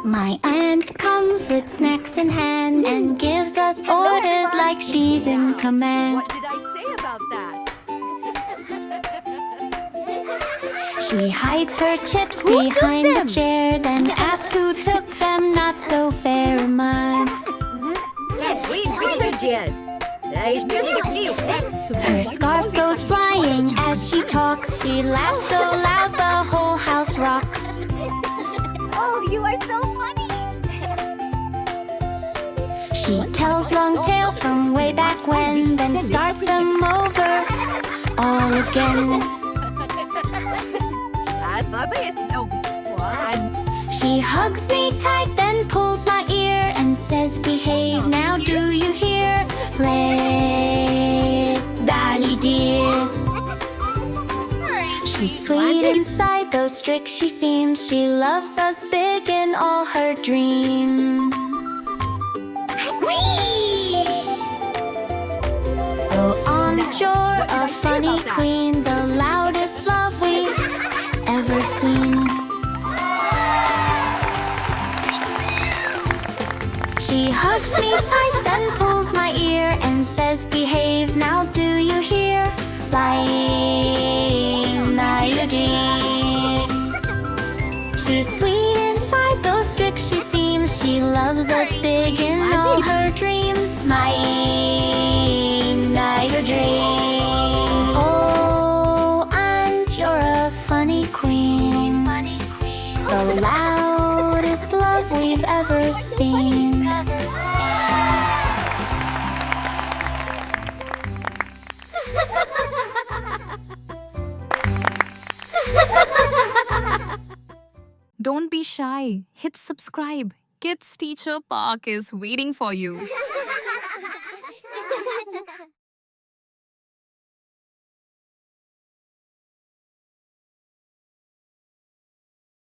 My aunt comes with snacks in hand and gives us orders like she's in command. What did I say about that? She hides her chips behind the chair, then asks who took them, not so very much. Her scarf goes flying as she talks. She laughs so loud the whole house rocks. Oh, you are so funny! She tells long tales from way back when, then starts them over all again. She hugs me tight, then pulls my ear and says, behave now, do you hear? Play, Daddy dear. She's sweet inside, though strict she seems. She loves us big in all her dreams. Oh, Aunt, you're a funny queen, the loudest love we've ever seen. She hugs me tight, then pulls my ear and says, behave now, do you hear? Lying, now you dream. She's sweet inside, though strict she seems. She loves us big in all her dreams. My now you dream. Oh, Aunt, you're a funny queen, the loudest love we've ever seen. Don't be shy. Hit subscribe. Kids Teacher Park is waiting for you.